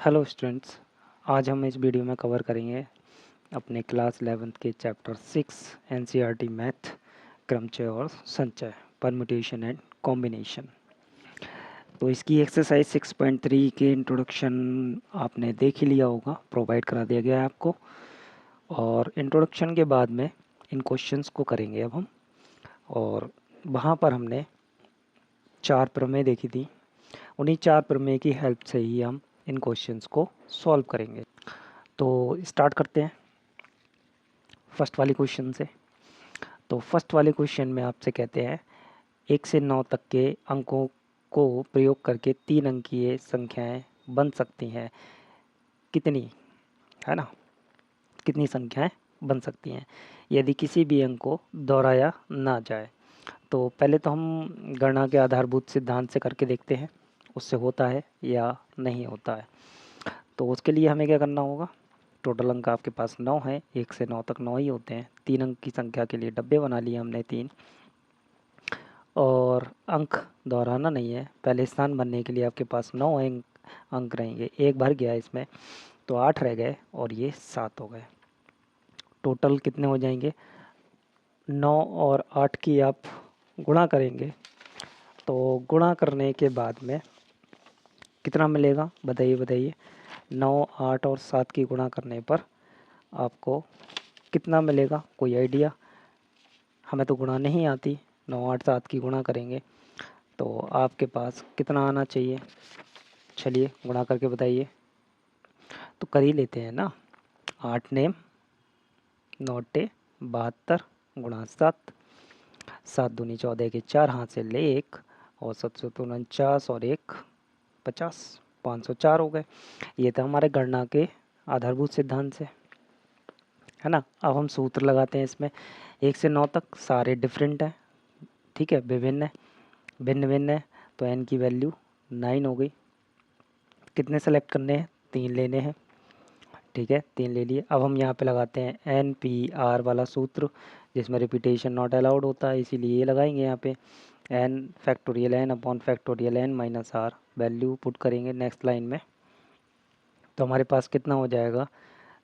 Hello students, आज हम इस वीडियो में कवर करेंगे अपने क्लास 11th के चैप्टर 6 एनसीईआरटी मैथ क्रमचय और संचय परम्यूटेशन एंड कॉम्बिनेशन। तो इसकी एक्सरसाइज 6.3 के इंट्रोडक्शन आपने देख ही लिया होगा, प्रोवाइड करा दिया गया है आपको। और इंट्रोडक्शन के बाद में इन क्वेश्चंस को करेंगे अब हम। और वहाँ पर हमने 4 प्रमेय देखी थी, उन्हीं 4 प्रमेय की हेल्प से ही हम इन क्वेश्चंस को सॉल्व करेंगे। तो स्टार्ट करते हैं फर्स्ट वाले क्वेश्चन से। तो फर्स्ट वाले क्वेश्चन में आपसे कहते हैं 1 से 9 तक के अंकों को प्रयोग करके 3 अंकीय संख्याएं बन सकती हैं, कितनी, है ना, कितनी संख्याएं बन सकती हैं यदि किसी भी अंक को दोहराया ना जाए। तो पहले तो हम गणना के आधारभूत सिद्धांत से करके देखते हैं उससे होता है या नहीं होता है। तो उसके लिए हमें क्या करना होगा, टोटल अंक आपके पास 9 है, 1 से 9 तक 9 ही होते हैं। 3 अंक की संख्या के लिए डब्बे बना लिए हमने 3, और अंक दोहराना नहीं है। पहले स्थान बनने के लिए आपके पास 9 अंक रहेंगे, एक भर गया इसमें तो 8 रह गए और ये 7 हो गए। टोटल कितने हो जाएंगे, 9 और 8 की आप गुणा करेंगे तो गुणा करने के बाद में कितना मिलेगा, बताइए। 9, 8 और 7 की गुणा करने पर आपको कितना मिलेगा, कोई आइडिया? हमें तो गुणा नहीं आती। 9, 8, 7 की गुणा करेंगे तो आपके पास कितना आना चाहिए, चलिए गुणा करके बताइए। तो कर ही लेते हैं ना। 8 नेम 9 72 गुणा 7, 7 दूनी 14 के 4 हाथ से ले 1 और 749 और 1 50, 504 हो गए। ये तो हमारे गणना के आधारभूत सिद्धांत से, है ना। अब हम सूत्र लगाते हैं इसमें। 1 से 9 तक सारे डिफरेंट हैं, ठीक है, विभिन्न है, भिन्न भिन्न है। तो n की वैल्यू 9 हो गई। कितने सेलेक्ट करने हैं, 3 लेने हैं, ठीक है, 3 ले लिए। अब हम यहाँ पे लगाते हैं NPR वाला सूत्र, जिसमें रिपीटेशन नॉट अलाउड होता है, इसीलिए ये लगाएंगे यहाँ पे n factorial n upon factorial n minus r। Value put करेंगे नेक्स्ट लाइन में तो हमारे पास कितना हो जाएगा,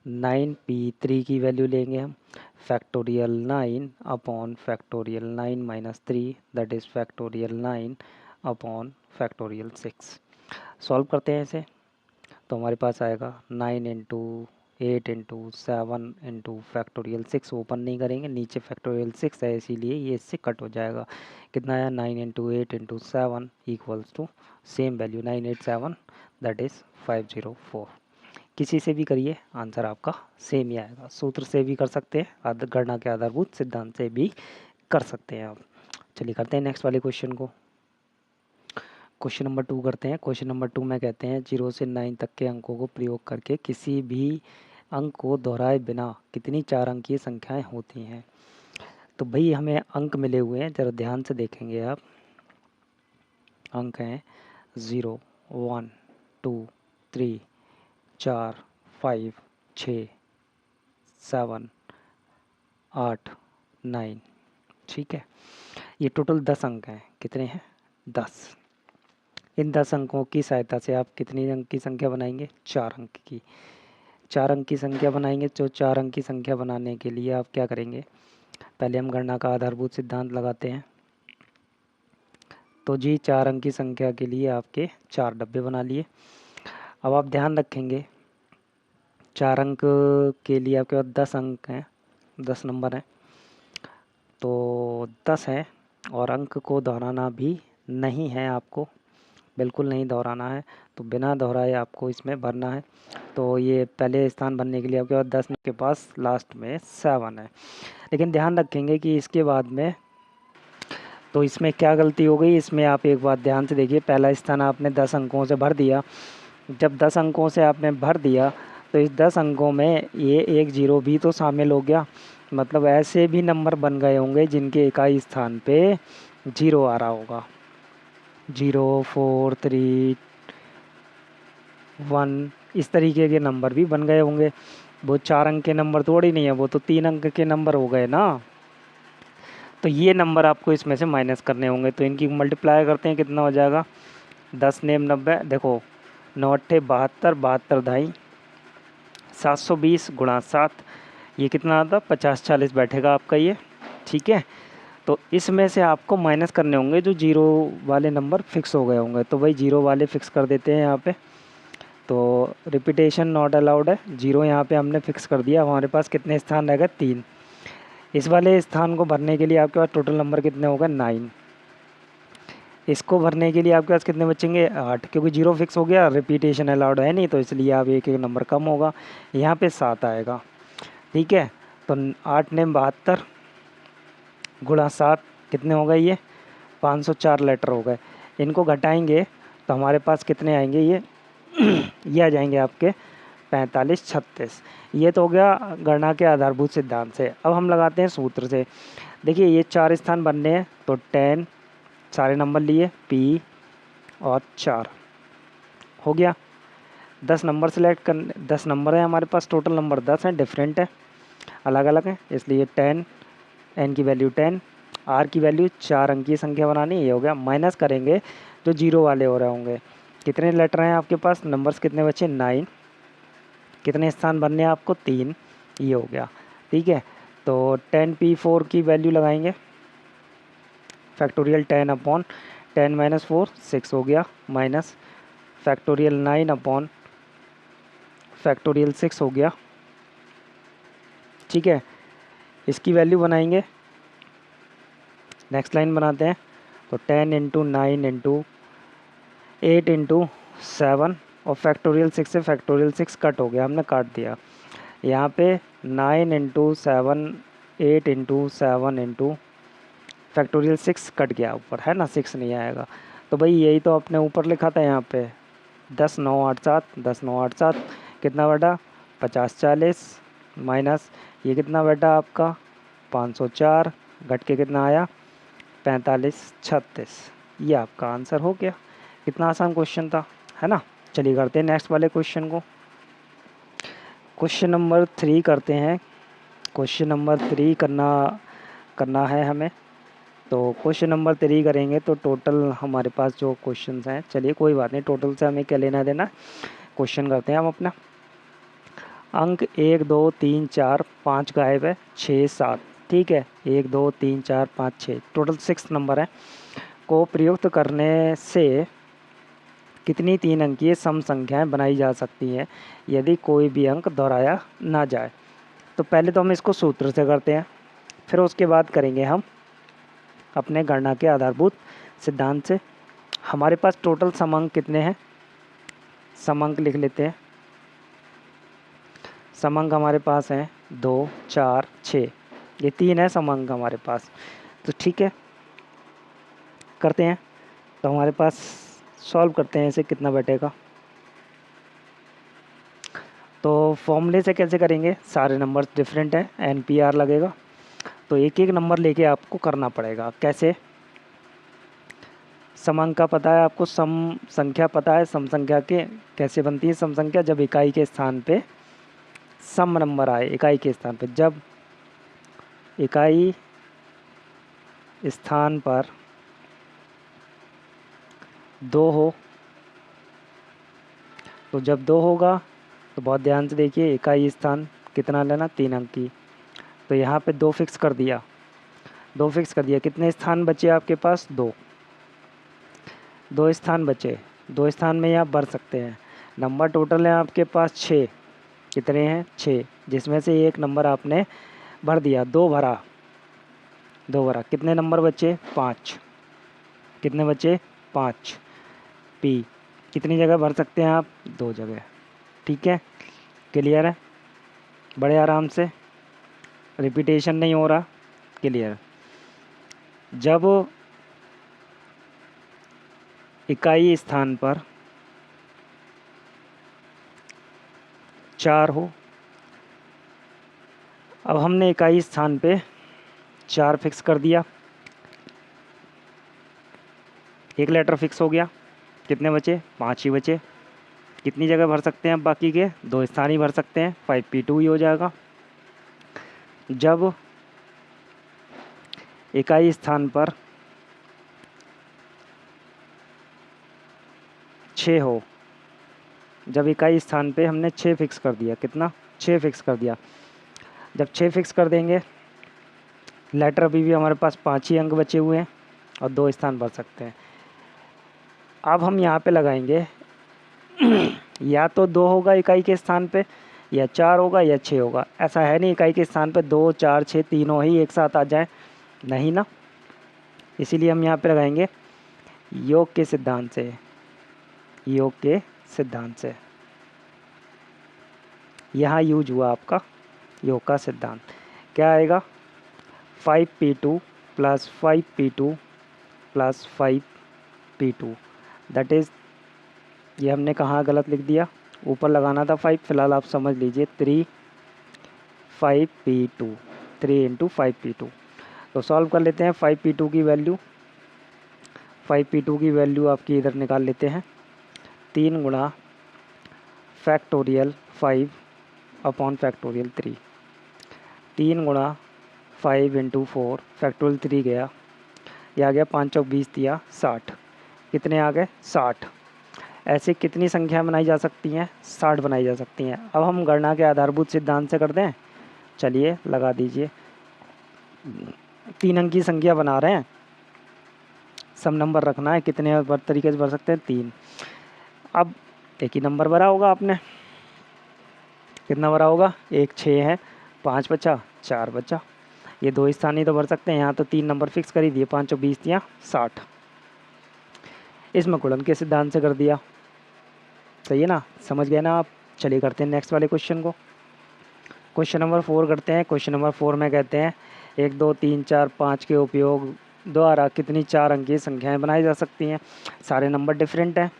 9p3 की वैल्यू लेंगे हम, factorial 9 upon factorial 9 minus 3, that is factorial 9 upon factorial 6। Solve करते हैं इसे तो हमारे पास आएगा 9 इंटू 8 इंटू 7 इंटू फैक्टोरियल 6। ओपन नहीं करेंगे, नीचे फैक्टोरियल 6 है इसीलिए ये इससे कट हो जाएगा। कितना आया, 9 इंटू 8 इंटू 7 equals to same value 987, that is 504। किसी से भी करिए आंसर आपका सेम ही आएगा। सूत्र से भी कर सकते हैं, गणना के आधारभूत सिद्धांत से भी कर सकते हैं आप। चलिए करते हैं नेक्स्ट वाले क्वेश्चन को। क्वेश्चन नंबर 2 करते हैं। क्वेश्चन नंबर 2 में कहते हैं 0 से 9 तक के अंकों को प्रयोग करके किसी भी अंक को दोहराए बिना कितनी 4 अंकीय संख्याएं होती हैं। तो भाई हमें अंक मिले हुए हैं, ज़रा ध्यान से देखेंगे आप। अंक हैं 0, 1, 2, 3, 4, 5, 6, 7, 8, 9, ठीक है। ये टोटल 10 अंक हैं। कितने हैं, 10। इन 10 अंकों की सहायता से आप कितनी अंक की संख्या बनाएंगे, 4 अंक की। 4 अंक की संख्या बनाएंगे। तो 4 अंक की संख्या बनाने के लिए आप क्या करेंगे, पहले हम गणना का आधारभूत सिद्धांत लगाते हैं। तो जी 4 अंक की संख्या के लिए आपके 4 डब्बे बना लिए। अब आप ध्यान रखेंगे 4 अंक के लिए आपके पास 10 अंक हैं, 10 नंबर हैं, तो 10 हैं और अंक को दोहराना भी नहीं है, आपको बिल्कुल नहीं दोहराना है। तो बिना दोहराए आपको इसमें भरना है। तो ये पहले स्थान बनने के लिए आपके पास 10 के पास लास्ट में 7 है। लेकिन ध्यान रखेंगे कि इसके बाद में तो इसमें क्या गलती हो गई, इसमें आप एक बात ध्यान से देखिए। पहला स्थान आपने 10 अंकों से भर दिया। जब 10 अंकों से आपने भर दिया तो इस 10 अंकों में ये एक जीरो भी तो शामिल हो गया। मतलब ऐसे भी नंबर बन गए होंगे जिनके इकाई स्थान पे जीरो आ रहा होगा। 0, 4, 3, 1 इस तरीके के नंबर भी बन गए होंगे। वो 4 अंक के नंबर थोड़ी नहीं है, वो तो 3 अंक के नंबर हो गए ना। तो ये नंबर आपको इसमें से माइनस करने होंगे। तो इनकी मल्टीप्लाई करते हैं, कितना हो जाएगा, 10 नेम 90। देखो 9 अट्ठे 72, 72 दाई 720 गुणा 7, ये कितना आता? 50 40 बैठेगा आपका ये। ठीक है, तो इसमें से आपको माइनस करने होंगे जो जीरो वाले नंबर फिक्स हो गए होंगे, तो भाई जीरो वाले फिक्स कर देते हैं यहाँ पे। तो रिपीटेशन नॉट अलाउड है, जीरो यहाँ पे हमने फिक्स कर दिया। हमारे पास कितने स्थान रह गए? 3। इस वाले स्थान को भरने के लिए आपके पास टोटल नंबर कितने हो गए? 9। इसको भरने के लिए आपके पास कितने बचेंगे? 8, क्योंकि जीरो फिक्स हो गया, रिपीटेशन अलाउड है नहीं, तो इसलिए आप एक एक नंबर कम होगा, यहाँ पे 7 आएगा। ठीक है, तो 8 ने 72 गुणा 7 कितने हो गए? ये 504 लेटर हो गए। इनको घटाएंगे तो हमारे पास कितने आएंगे? ये आ जाएंगे आपके 45 36। ये तो हो गया गणना के आधारभूत सिद्धांत से। अब हम लगाते हैं सूत्र से। देखिए ये 4 स्थान बनने हैं, तो 10 सारे नंबर लिए, पी और 4 हो गया। 10 नंबर सेलेक्ट करने, 10 नंबर है हमारे पास, टोटल नंबर 10 है, डिफरेंट है, अलग अलग है, इसलिए 10, एन की वैल्यू 10, आर की वैल्यू 4 अंक की संख्या बनानी, ये हो गया। माइनस करेंगे जो जीरो वाले हो रहे होंगे। कितने लेटर हैं आपके पास? नंबर्स कितने बचे? 9। कितने स्थान बनने हैं आपको? 3, ये हो गया। ठीक है, तो 10p4 की वैल्यू लगाएंगे, फैक्टोरियल 10 अपॉन 10 माइनस 4 6 हो गया, माइनस फैक्टोरियल 9 अपॉन फैक्टोरियल 6 हो गया। ठीक है, इसकी वैल्यू बनाएंगे, नेक्स्ट लाइन बनाते हैं, तो 10 इंटू 9 इंटू 8 इंटू 7, और फैक्टोरियल 6 से फैक्टोरियल 6 कट हो गया, हमने काट दिया। यहाँ पे 9 इंटू 7, 8 इंटू 7 इंटू फैक्टोरियल 6 कट गया ऊपर, है ना, 6 नहीं आएगा। तो भाई यही तो आपने ऊपर लिखा था यहाँ पे, 10 9 8 7, 10 9 8 7 कितना बेटा? 50 40, माइनस ये कितना बेटा आपका? 504, घट के कितना आया? 45 36। ये आपका आंसर हो गया। कितना आसान क्वेश्चन था, है ना। चलिए करते हैं नेक्स्ट वाले क्वेश्चन को। क्वेश्चन नंबर 3 करते हैं। क्वेश्चन नंबर 3 करना है हमें। तो क्वेश्चन नंबर 3 करेंगे तो टोटल हमारे पास जो क्वेश्चंस हैं, चलिए कोई बात नहीं, टोटल से हमें क्या लेना देना। क्वेश्चन करते हैं हम अपना। अंक 1 2 3 4 5 गायब है, 6 7। ठीक है, 1 2 3 4 5 6, टोटल 6 नंबर है को प्रयुक्त करने से कितनी 3 अंकीय सम संख्याएं बनाई जा सकती हैं यदि कोई भी अंक दोहराया ना जाए। तो पहले तो हम इसको सूत्र से करते हैं, फिर उसके बाद करेंगे हम अपने गणना के आधारभूत सिद्धांत से। हमारे पास टोटल समांक कितने हैं? समांक लिख लेते हैं। समांक हमारे पास हैं 2 4 6, ये 3 है समांक हमारे पास। तो ठीक है, करते हैं। तो हमारे पास सॉल्व करते हैं इसे, कितना बैठेगा। तो फॉर्मूले से कैसे करेंगे? सारे नंबर डिफरेंट है, NPR लगेगा, तो एक एक नंबर लेके आपको करना पड़ेगा। कैसे? समांक का पता है आपको, सम संख्या पता है, सम संख्या के कैसे बनती है सम संख्या? जब इकाई के स्थान पे सम नंबर आए, इकाई के स्थान पे, जब इकाई स्थान पर 2 हो, तो जब 2 होगा तो बहुत ध्यान से देखिए, इकाई स्थान कितना लेना? 3 अंक की। तो यहाँ पे 2 फिक्स कर दिया, 2 फिक्स कर दिया। कितने स्थान बचे आपके पास? 2 स्थान बचे, 2 स्थान में आप भर सकते हैं। नंबर टोटल है आपके पास 6, कितने हैं? 6, जिसमें से एक नंबर आपने भर दिया, 2 भरा, 2 भरा, कितने नंबर बचे? 5, कितने बचे? 5। पी कितनी जगह भर सकते हैं आप? 2 जगह। ठीक है, क्लियर है, बड़े आराम से, रिपीटेशन नहीं हो रहा, क्लियर। जब इकाई स्थान पर 4 हो, अब हमने इकाई स्थान पे 4 फिक्स कर दिया, एक लेटर फिक्स हो गया, कितने बचे? 5 ही बचे। कितनी जगह भर सकते हैं? बाकी के 2 स्थान ही भर सकते हैं, 5p2 ही हो जाएगा। जब इकाई स्थान पर 6 हो, जब इकाई स्थान पे हमने 6 फिक्स कर दिया, कितना 6 फिक्स कर दिया। जब 6 फिक्स कर देंगे, लेटर अभी भी हमारे पास 5 ही अंक बचे हुए हैं और 2 स्थान भर सकते हैं। अब हम यहाँ पे लगाएंगे या तो 2 होगा इकाई के स्थान पे, या 4 होगा, या 6 होगा। ऐसा है नहीं इकाई के स्थान पे 2, 4, 6 तीनों ही एक साथ आ जाए, नहीं ना। इसीलिए हम यहाँ पे लगाएंगे योग के सिद्धांत से, योग के सिद्धांत से। यहाँ यूज हुआ आपका योग का सिद्धांत। क्या आएगा, 5p2 plus 5p2 plus 5p2 that is, ये हमने कहाँ गलत लिख दिया, ऊपर लगाना था 5, फिलहाल आप समझ लीजिए 3 इंटू 5p2। तो सॉल्व कर लेते हैं 5p2 की वैल्यू। 5p2 की वैल्यू आपकी इधर निकाल लेते हैं, 3 गुणा फैक्टोरियल 5 अपॉन फैक्टोरियल 3, 3 गुणा 5 इंटू 4 फैक्टोरियल 3 गया, यह आ गया 5 और 20 दिया 60, कितने आ गए 60। ऐसे कितनी संख्या बनाई जा सकती हैं, 60 बनाई जा सकती हैं। अब हम गणना के आधारभूत सिद्धांत से कर दें, चलिए लगा दीजिए। 3 अंक की संख्या बना रहे हैं, सम नंबर रखना है, कितने तरीके से भर सकते हैं 3। अब एक ही नंबर भरा होगा आपने, कितना भरा होगा, 1 6 है, 5 बचा, 4 बचा, ये 2 स्थान ही तो भर सकते हैं। यहाँ तो 3 नंबर फिक्स कर ही दिए, 5 और 20 दिया 60, इसमें गुणन के सिद्धांत से कर दिया। सही है ना, समझ गए ना आप। चलिए करते हैं नेक्स्ट वाले क्वेश्चन को। क्वेश्चन नंबर 4 करते हैं। क्वेश्चन नंबर 4 में कहते हैं 1 2 3 4 5 के उपयोग द्वारा कितनी 4 अंकीय संख्याएं बनाई जा सकती हैं। सारे नंबर डिफरेंट हैं,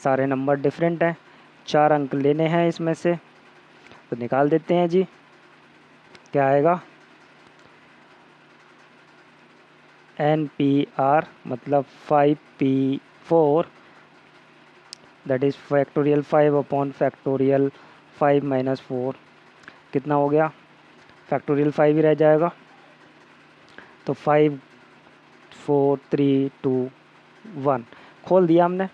सारे नंबर डिफरेंट हैं, 4 अंक लेने हैं इसमें से, तो निकाल देते हैं जी। क्या आएगा, NPR मतलब 5P4 that is factorial 5 upon factorial 5 minus 4, कितना हो गया, फैक्टोरियल 5 ही रह जाएगा, तो 5 4 3 2 1 खोल दिया हमने,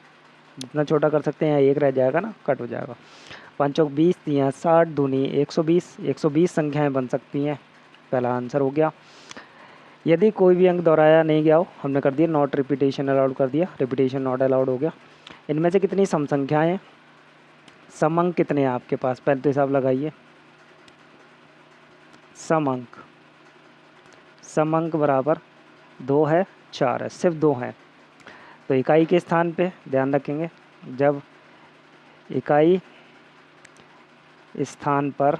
जितना छोटा कर सकते हैं, एक रह जाएगा ना, कट हो जाएगा। 5 और 20 दिया 60, दूनी 120, 120 संख्याएं बन सकती हैं, पहला आंसर हो गया। यदि कोई भी अंक दोहराया नहीं गया हो, हमने कर दिया नॉट रिपीटेशन अलाउड कर दिया, रिपीटेशन नॉट अलाउड हो गया। इनमें से कितनी सम संख्याएं, सम अंक कितने हैं आपके पास, पहले तो हिसाब लगाइए। सम अंक बराबर 2 है, 4 है, सिर्फ 2 हैं। तो इकाई के स्थान पे ध्यान रखेंगे, जब इकाई स्थान पर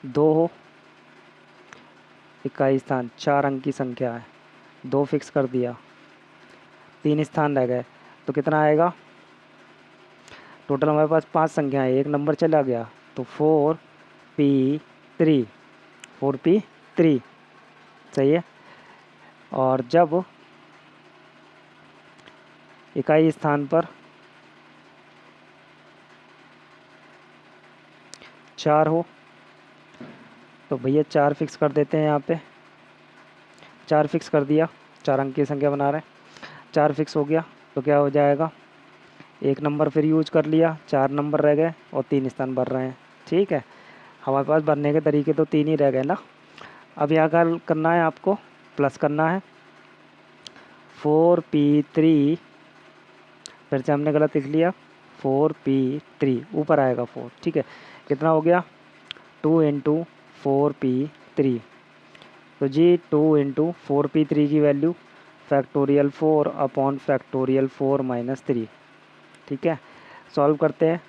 2 हो, इकाई स्थान 4 अंक की संख्या है, 2 फिक्स कर दिया, 3 स्थान रह गए, तो कितना आएगा, टोटल हमारे पास 5 संख्याएं, एक नंबर चला गया, तो 4p3 सही है। और जब इकाई स्थान पर 4 हो, तो भैया 4 फिक्स कर देते हैं यहाँ पे, 4 फिक्स कर दिया, 4 अंक की संख्या बना रहे हैं, 4 फिक्स हो गया, तो क्या हो जाएगा, एक नंबर फिर यूज कर लिया, 4 नंबर रह गए और 3 स्थान भर रहे हैं। ठीक है, हमारे पास भरने के तरीके तो 3 ही रह गए ना। अब यहाँ क्या करना है, आपको प्लस करना है, 4p3, फिर से हमने गलत लिख लिया, 4p3 ऊपर आएगा 4, ठीक है, कितना हो गया, 2 इंटू 4p3, तो जी 2 इंटू 4p3 की value factorial 4 upon factorial 4 minus 3। ठीक है, सॉल्व करते हैं,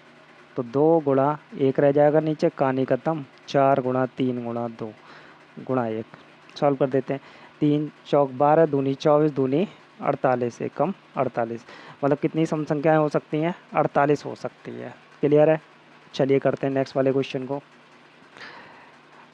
तो 2 गुणा 1 रह जाएगा नीचे, कहानी खत्म, 4 गुणा 3 गुणा 2 गुणा 1, सॉल्व कर देते हैं, 3 चौक 12, दूनी 24, दूनी 48, एकम 48, मतलब कितनी सम संख्याएँ हो सकती हैं, 48 हो सकती है। क्लियर है, चलिए करते हैं नेक्स्ट वाले क्वेश्चन को।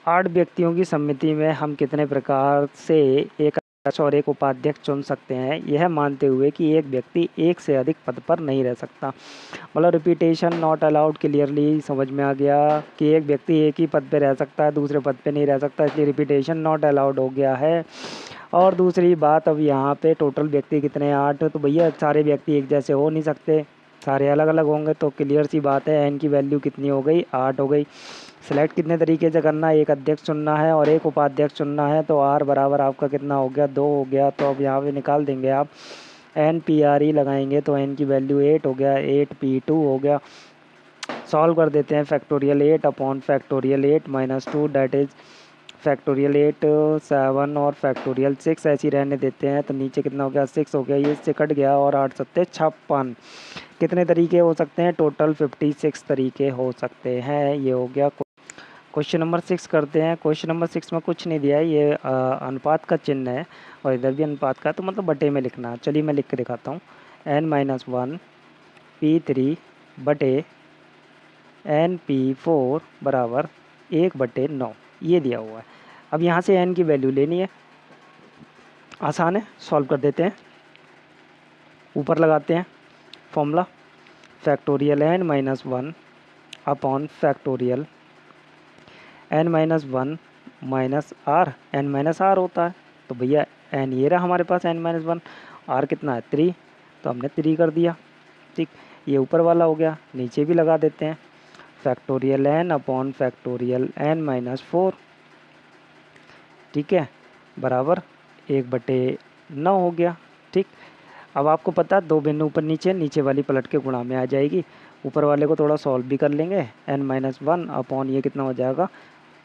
8 व्यक्तियों की समिति में हम कितने प्रकार से एक और एक उपाध्यक्ष चुन सकते हैं, यह मानते हुए कि एक व्यक्ति एक से अधिक पद पर नहीं रह सकता। मतलब रिपीटेशन नॉट अलाउड क्लियरली समझ में आ गया कि एक व्यक्ति एक ही पद पे रह सकता है, दूसरे पद पे नहीं रह सकता, इसलिए रिपीटेशन नॉट अलाउड हो गया है। और दूसरी बात, अब यहाँ पे टोटल व्यक्ति कितने हैं? 8। तो भैया सारे व्यक्ति एक जैसे हो नहीं सकते, सारे अलग अलग होंगे, तो क्लियर सी बात है एन की वैल्यू कितनी हो गई? 8 हो गई। सेलेक्ट कितने तरीके से करना है? एक अध्यक्ष चुनना है और एक उपाध्यक्ष चुनना है, तो आर बराबर आपका कितना हो गया? 2 हो गया। तो अब यहाँ पे निकाल देंगे आप, एन पी आर ई लगाएंगे तो एन की वैल्यू 8 हो गया, 8p2 हो गया। सॉल्व कर देते हैं, factorial 8 upon factorial 8 minus 2 that is factorial 8 7 और फैक्टोरियल 6 ऐसी रहने देते हैं। तो नीचे कितना हो गया? 6 हो गया, ये इससे कट गया, और 8 सत्ते 56। कितने तरीके हो सकते हैं? टोटल 56 तरीके हो सकते हैं। ये हो गया। क्वेश्चन नंबर 6 करते हैं। क्वेश्चन नंबर 6 में कुछ नहीं दिया है, ये अनुपात का चिन्ह है और इधर भी अनुपात का, तो मतलब बटे में लिखना है। चलिए मैं लिख के दिखाता हूँ। n-1 p3 बटे n p4 बराबर 1/9, ये दिया हुआ है। अब यहाँ से n की वैल्यू लेनी है, आसान है, सॉल्व कर देते हैं। ऊपर लगाते हैं formula, factorial n-1 upon factorial n-1 minus R, n-r होता है। तो भैया n ये रहा हमारे पास n-1, r कितना है? 3, तो हमने 3 कर दिया। ठीक, ये ऊपर वाला हो गया, नीचे भी लगा देते हैं factorial n upon factorial n-4, ठीक है, बराबर 1/9 हो गया। ठीक, अब आपको पता है 2 बिंदु ऊपर नीचे, नीचे वाली पलट के गुणा में आ जाएगी, ऊपर वाले को थोड़ा सॉल्व भी कर लेंगे। n-1 अपॉन ये कितना हो जाएगा?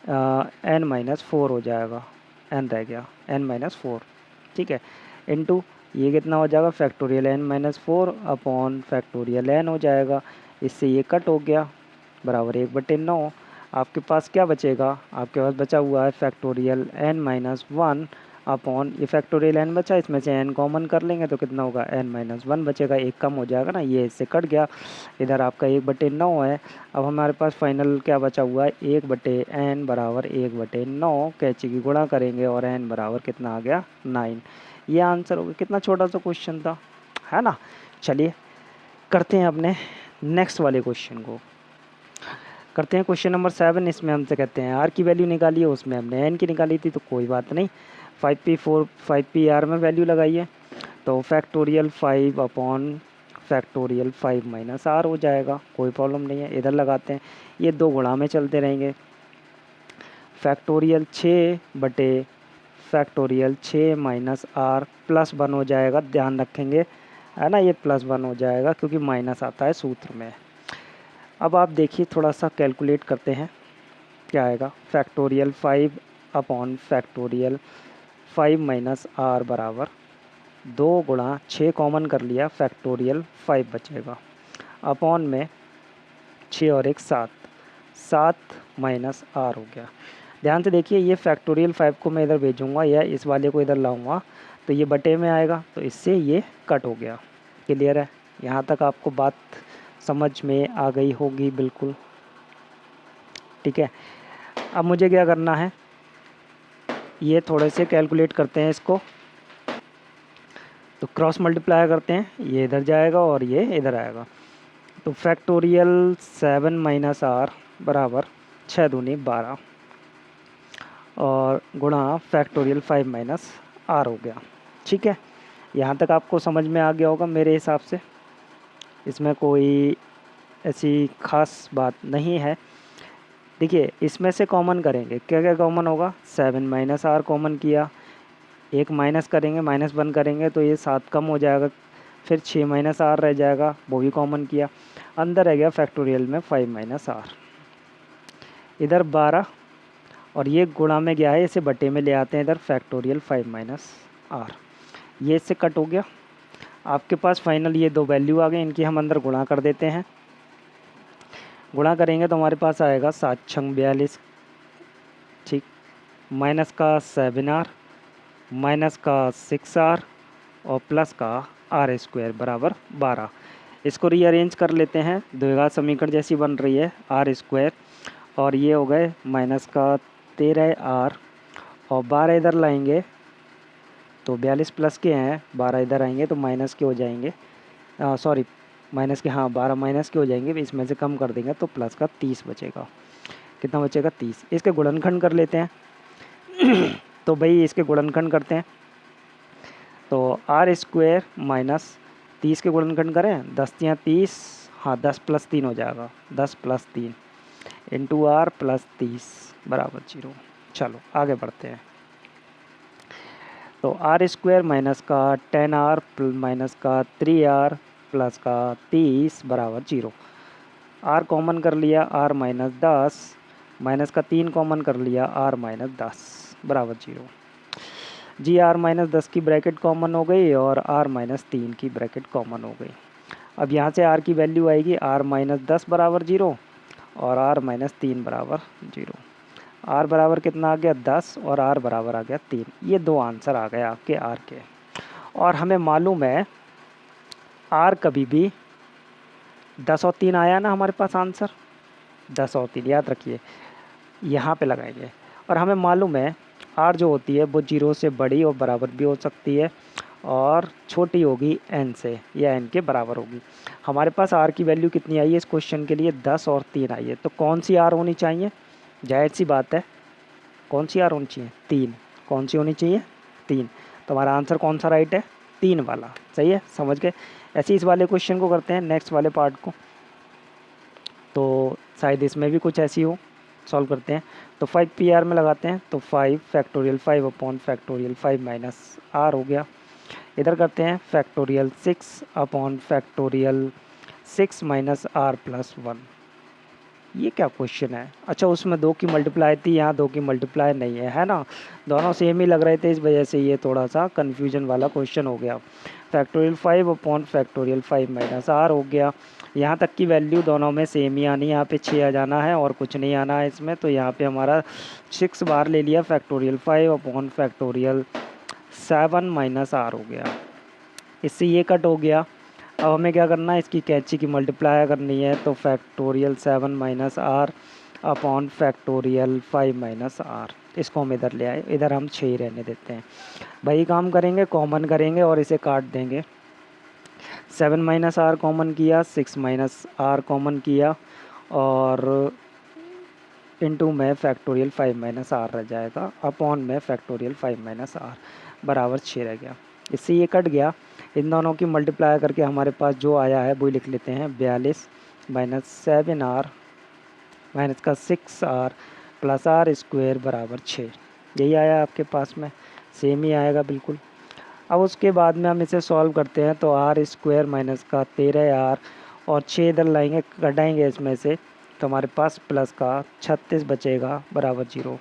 n-4 हो जाएगा, n रह गया, n-4, ठीक है, इनटू ये कितना हो जाएगा? Factorial n-4 upon factorial n हो जाएगा, इससे ये कट हो गया, बराबर 1/9। आपके पास क्या बचेगा? आपके पास बचा हुआ है फैक्टोरियल n-1 अपॉन ये फैक्टोरियल n बचा, इसमें से n कॉमन कर लेंगे तो कितना होगा? n-1 बचेगा, एक कम हो जाएगा ना, ये इससे कट गया, इधर आपका 1/9 है। अब हमारे पास फाइनल क्या बचा हुआ है? 1/n बराबर 1/9, कैंची की गुणा करेंगे और n बराबर कितना आ गया? 9। ये आंसर हो गया। कितना छोटा सा क्वेश्चन था, है ना। चलिए करते हैं अपने नेक्स्ट वाले क्वेश्चन को, करते हैं क्वेश्चन नंबर 7। इसमें हमसे कहते हैं आर की वैल्यू निकालिए, उसमें हमने एन की निकाली थी, तो कोई बात नहीं, 5p r में वैल्यू लगाइए, तो factorial 5 upon factorial 5 minus R हो जाएगा, कोई प्रॉब्लम नहीं है। इधर लगाते हैं, ये 2 गुणा में चलते रहेंगे, फैक्टोरियल 6 बटे फैक्टोरियल 6 माइनस आर प्लस 1 हो जाएगा, ध्यान रखेंगे, है ना, ये +1 हो जाएगा क्योंकि माइनस आता है सूत्र में। अब आप देखिए, थोड़ा सा कैलकुलेट करते हैं, क्या आएगा? Factorial 5 upon factorial 5 minus R बराबर 2 गुणा 6 कॉमन कर लिया, फैक्टोरियल 5 बचेगा, अपॉन में 6 और 1 7, 7 माइनस आर हो गया। ध्यान से देखिए, ये फैक्टोरियल 5 को मैं इधर भेजूँगा या इस वाले को इधर लाऊंगा, तो ये बटे में आएगा, तो इससे ये कट हो गया। क्लियर है? यहाँ तक आपको बात समझ में आ गई होगी बिल्कुल, ठीक है। अब मुझे क्या करना है, ये थोड़े से कैलकुलेट करते हैं इसको, तो क्रॉस मल्टीप्लाई करते हैं, ये इधर जाएगा और ये इधर आएगा, तो फैक्टोरियल 7 माइनस आर बराबर 6 दूनी 12 और गुणा फैक्टोरियल 5 माइनस आर हो गया। ठीक है, यहाँ तक आपको समझ में आ गया होगा मेरे हिसाब से, इसमें कोई ऐसी खास बात नहीं है। देखिए, इसमें से कॉमन करेंगे, क्या क्या कॉमन होगा? 7 माइनस आर कॉमन किया, एक माइनस करेंगे, -1 करेंगे तो ये 7 कम हो जाएगा, फिर 6 माइनस आर रह जाएगा, वो भी कॉमन किया, अंदर रह गया फैक्टोरियल में 5 माइनस आर, इधर 12 और ये गुणा में गया है, इसे बटे में ले आते हैं इधर, फैक्टोरियल 5 माइनस आर, ये इससे कट हो गया। आपके पास फाइनल ये 2 वैल्यू आ गए, इनकी हम अंदर गुणा कर देते हैं, गुणा करेंगे तो हमारे पास आएगा 7 छंग 42, ठीक, माइनस का 7r माइनस का 6r और प्लस का r² बराबर 12। इसको रीअरेंज कर लेते हैं, द्विघात समीकरण जैसी बन रही है, r² और ये हो गए माइनस का 13r और 12 इधर लाएंगे तो 42 प्लस के हैं, 12 इधर आएंगे तो माइनस के हो जाएंगे, सॉरी माइनस के, हाँ 12 माइनस के हो जाएंगे, इसमें से कम कर देंगे तो प्लस का 30 बचेगा। कितना बचेगा? 30। इसके गुणनखंड कर लेते हैं तो भाई इसके गुणनखंड करते हैं, तो आर स्क्वायर माइनस 30 के गुणनखंड करें, 10 या 30, हाँ 10 प्लस 3 हो जाएगा, 10 प्लस 3 इंटू आर प्लस 30 बराबर 0। चलो आगे बढ़ते हैं। तो आर स्क्वायर माइनस का 10r माइनस का 3r प्लस का 30 बराबर 0। आर कॉमन कर लिया, आर माइनस 10 माइनस का 3 कॉमन कर लिया, आर माइनस 10 बराबर 0। जी आर माइनस 10 की ब्रैकेट कॉमन हो गई और आर माइनस 3 की ब्रैकेट कॉमन हो गई। अब यहाँ से आर की वैल्यू आएगी आर माइनस 10 बराबर 0 और आर माइनस 3 बराबर 0। आर बराबर कितना आ गया? 10 और आर बराबर आ गया 3। ये दो आंसर आ गए आपके आर के। और हमें मालूम है आर कभी भी 10 और 3 आया ना हमारे पास आंसर, 10 और 3 याद रखिए, यहाँ पे लगाएंगे। और हमें मालूम है आर जो होती है वो 0 से बड़ी और बराबर भी हो सकती है और छोटी होगी n से या n के बराबर होगी। हमारे पास आर की वैल्यू कितनी आई है इस क्वेश्चन के लिए? 10 और 3 आई है। तो कौन सी आर होनी चाहिए? जाहिर सी बात है, कौन सी आर होनी चाहिए? 3। कौन सी होनी चाहिए? 3। तो हमारा आंसर कौन सा राइट है? 3 वाला। सही है, समझ गए। ऐसे इस वाले क्वेश्चन को करते हैं, नेक्स्ट वाले पार्ट को, तो शायद इसमें भी कुछ ऐसी हो, सॉल्व करते हैं। तो 5 पी आर में लगाते हैं, तो 5 factorial 5 upon factorial 5 minus R हो गया। इधर करते हैं factorial 6 upon factorial 6 minus R plus 1। ये क्या क्वेश्चन है? अच्छा उसमें 2 की मल्टीप्लाई थी, यहाँ 2 की मल्टीप्लाई नहीं है, है ना। दोनों सेम ही लग रहे थे, इस वजह से ये थोड़ा सा कन्फ्यूजन वाला क्वेश्चन हो गया। Factorial 5 upon factorial 5 minus R हो गया। यहाँ तक की वैल्यू दोनों में सेम ही आनी है, यहाँ पे 6 आ जाना है और कुछ नहीं आना है इसमें। तो यहाँ पे हमारा 6 बार ले लिया factorial 5 upon factorial 7 minus R हो गया। इससे ये कट हो गया। अब हमें क्या करना है? इसकी कैंची की मल्टीप्लाई करनी है, तो factorial 7 minus R upon factorial 5 minus R, इसको हम इधर ले आए, इधर हम 6 ही रहने देते हैं। वही काम करेंगे, कॉमन करेंगे और इसे काट देंगे। 7 माइनस आर कॉमन किया, 6 माइनस आर कॉमन किया और इनटू में फैक्टोरियल 5 माइनस आर रह जाएगा, अपॉन में फैक्टोरियल 5 माइनस आर बराबर 6 रह गया। इससे ये कट गया। इन दोनों की मल्टीप्लाई करके हमारे पास जो आया है वही लिख लेते हैं, 42 माइनस 7 आर माइनस का 6 आर प्लस आर स्क्वायर बराबर 6। यही आया आपके पास में, सेम ही आएगा बिल्कुल। अब उसके बाद में हम इसे सॉल्व करते हैं, तो आर स्क्वायर माइनस का 13 आर और 6 इधर लाएंगे, कटाएंगे इसमें से, तो हमारे पास प्लस का 36 बचेगा बराबर 0।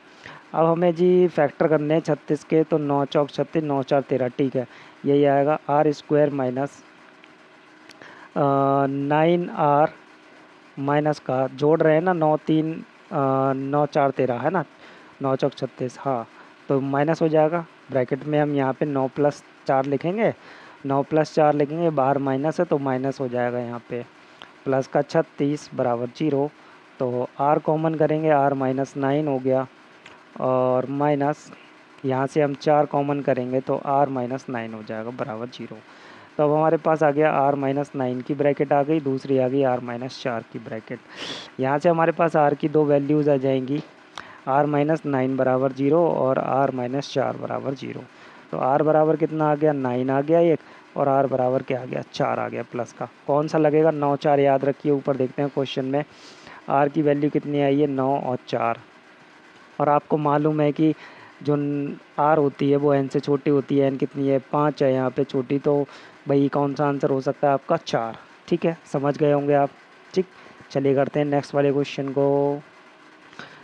अब हमें जी फैक्टर करने हैं 36 के, तो 9 चौक 36, 9 4 13, ठीक है। यही आएगा R square minus 9 R minus का, जोड़ रहे हैं ना, 9 3 9 4 13 है ना, 9 चौक 36, हाँ तो माइनस हो जाएगा। ब्रैकेट में हम यहाँ पे 9 प्लस 4 लिखेंगे, 9 प्लस 4 लिखेंगे, बाहर माइनस है तो माइनस हो जाएगा यहाँ पे, प्लस का 36 बराबर 0। तो आर कॉमन करेंगे, आर माइनस 9 हो गया और माइनस यहाँ से हम 4 कॉमन करेंगे तो आर माइनस 9 हो जाएगा बराबर 0। तो अब हमारे पास आ गया आर माइनस 9 की ब्रैकेट आ गई, दूसरी आ गई आर माइनस 4 की ब्रैकेट। यहाँ से हमारे पास आर की दो वैल्यूज़ आ जाएंगी, आर माइनस 9 बराबर 0 और आर माइनस 4 बराबर 0। तो आर बराबर कितना आ गया? 9 आ गया एक, और आर बराबर क्या आ गया? 4 आ गया प्लस का। कौन सा लगेगा? 9 4 याद रखिए, ऊपर देखते हैं क्वेश्चन में आर की वैल्यू कितनी आई है? 9 और 4। और आपको मालूम है कि जो आर होती है वो एन से छोटी होती है, एन कितनी है? 5 है यहाँ पे छोटी, तो भाई कौन सा आंसर हो सकता है आपका? 4। ठीक है, समझ गए होंगे आप। ठीक, चलिए करते हैं नेक्स्ट वाले क्वेश्चन को।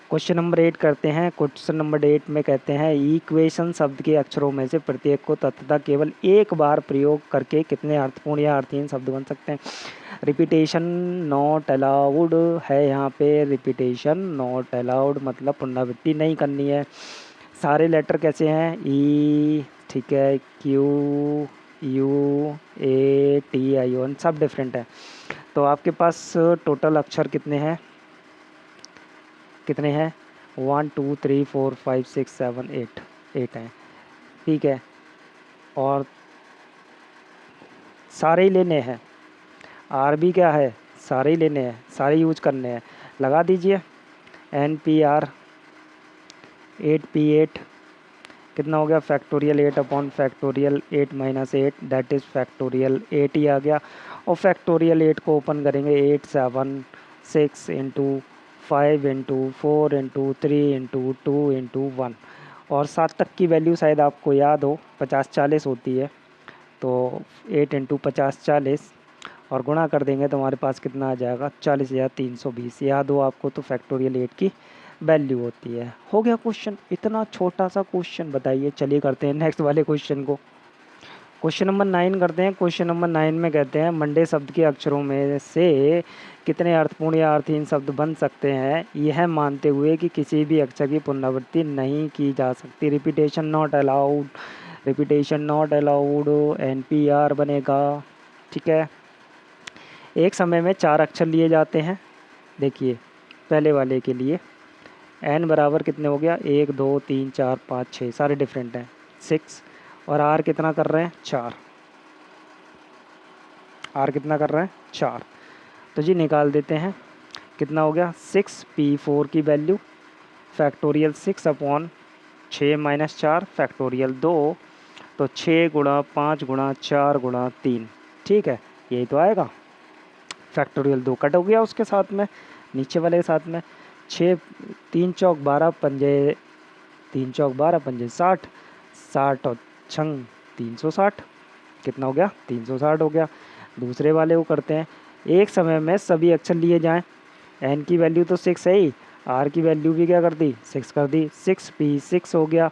क्वेश्चन नंबर 8 करते हैं। क्वेश्चन नंबर 8 में कहते हैं इक्वेशन शब्द के अक्षरों में से प्रत्येक को तत्वतः केवल एक बार प्रयोग करके कितने अर्थपूर्ण या अर्थहीन शब्द बन सकते हैं। रिपीटेशन नॉट अलाउड है यहाँ पे, रिपीटेशन नॉट अलाउड मतलब पुनरावृत्ति नहीं करनी है। सारे लेटर कैसे हैं? ई, ठीक है, क्यू, यू, ए, टी, आई, ओ, सब डिफरेंट है। तो आपके पास टोटल अक्षर कितने हैं? कितने हैं? 1 2 3 4 5 6 7 8, 8 हैं। ठीक है, और सारे ही लेने हैं। आर भी क्या है, सारे ही लेने हैं, सारे यूज करने हैं। लगा दीजिए NPR 8P8 कितना हो गया, factorial 8 upon factorial 8 minus 8 that is factorial 8 ही आ गया। और फैक्टोरियल 8 को ओपन करेंगे 8 7 6 into 5 into 4 into 3 into 2 into 1। और 7 तक की वैल्यू शायद आपको याद हो, 50 40 होती है। तो 8 इंटू 50 40 और गुणा कर देंगे तो हमारे पास कितना आ जाएगा, 40,320। याद हो आपको तो फैक्टोरियल 8 की वैल्यू होती है। हो गया क्वेश्चन, इतना छोटा सा क्वेश्चन। बताइए, चलिए करते हैं नेक्स्ट वाले क्वेश्चन को। क्वेश्चन नंबर 9 करते हैं। क्वेश्चन नंबर 9 में कहते हैं मंडे शब्द के अक्षरों में से कितने अर्थपूर्ण या अर्थहीन शब्द बन सकते हैं, यह मानते हुए कि किसी भी अक्षर की पुनरावृत्ति नहीं की जा सकती। Repetition not allowed, repetition not allowed, NPR बनेगा। ठीक है, एक समय में 4 अक्षर लिए जाते हैं। देखिए पहले वाले के लिए n बराबर कितने हो गया, 1 2 3 4 5 6, सारे डिफरेंट हैं 6। और r कितना कर रहे हैं, 4। r कितना कर रहे हैं, 4। तो जी निकाल देते हैं, कितना हो गया, 6P4 की value factorial 6 upon 6 minus 4 factorial 2। तो 6 गुणा 5 गुणा 4 गुणा 3। ठीक है, यही तो आएगा। फैक्टोरियल 2 कट हो गया उसके साथ में, नीचे वाले के साथ में। 6 3 चौक 12 पंजे, 3 चौक 12 पंजे 60, 60 और छंग 360। कितना हो गया, 360 हो गया। दूसरे वाले को करते हैं, एक समय में सभी अक्षर लिए जाएं। n की वैल्यू तो 6 है ही, r की वैल्यू भी क्या कर दी, 6 कर दी। 6P6 हो गया।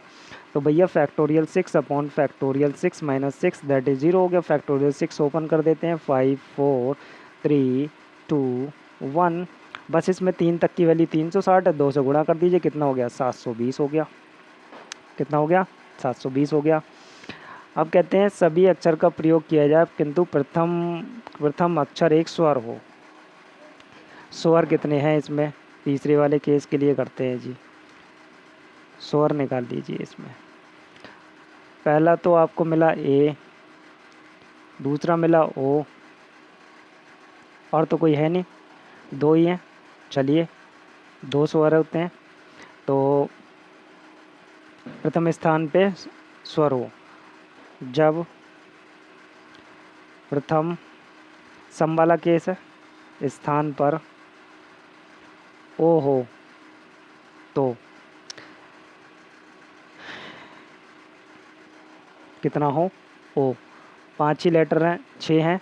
तो भैया factorial 6 upon factorial 6 minus 6 that is 0 हो गया। फैक्टोरियल 6 ओपन कर देते हैं, 5 4 3 2 1। बस इसमें 3 तक की वैल्यू 360 है, 2 से गुणा कर दीजिए, कितना हो गया, 720 हो गया। कितना हो गया, 720 हो गया। अब कहते हैं सभी अक्षर का प्रयोग किया जाए किंतु प्रथम अक्षर एक स्वर हो। स्वर कितने हैं इसमें, तीसरे वाले केस के लिए करते हैं जी। स्वर निकाल लीजिए इसमें। पहला तो आपको मिला A, दूसरा मिला O, और तो कोई है नहीं, 2 ही हैं। चलिए 2 स्वर होते हैं, तो प्रथम स्थान पे स्वर हो। जब प्रथम सम वाला केस है, स्थान पर ओ हो तो कितना हो, ओ। 5 ही लेटर हैं, 6 हैं,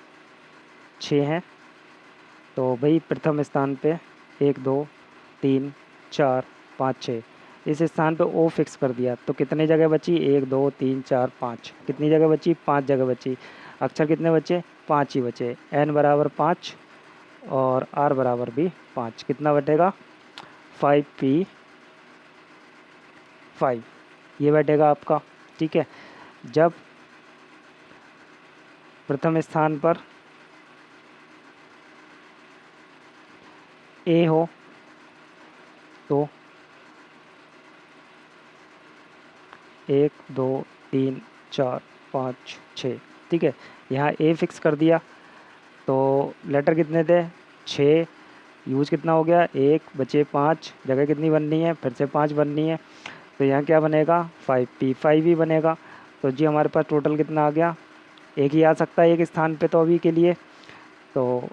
6 हैं। तो भाई प्रथम स्थान पे 1 2 3 4 5 6, इस स्थान पे ओ फिक्स कर दिया। तो कितने जगह बची, 1 2 3 4 5, कितनी जगह बची, 5 जगह बची। अक्षर कितने बचे, 5 ही बचे। n बराबर 5 और r बराबर भी 5, कितना बटेगा, 5P5 ये बैठेगा आपका। ठीक है, जब प्रथम स्थान पर A हो तो 1 2 3 4 5 6, ठीक है, यहाँ A फिक्स कर दिया। तो लेटर कितने थे, 6, यूज कितना हो गया, 1 बचे 5, जगह कितनी बननी है, फिर से 5 बननी है। तो यहाँ क्या बनेगा, 5P5 ही बनेगा। तो जी हमारे पास टोटल कितना आ गया, एक ही आ सकता है एक स्थान पे तो अभी के लिए। तो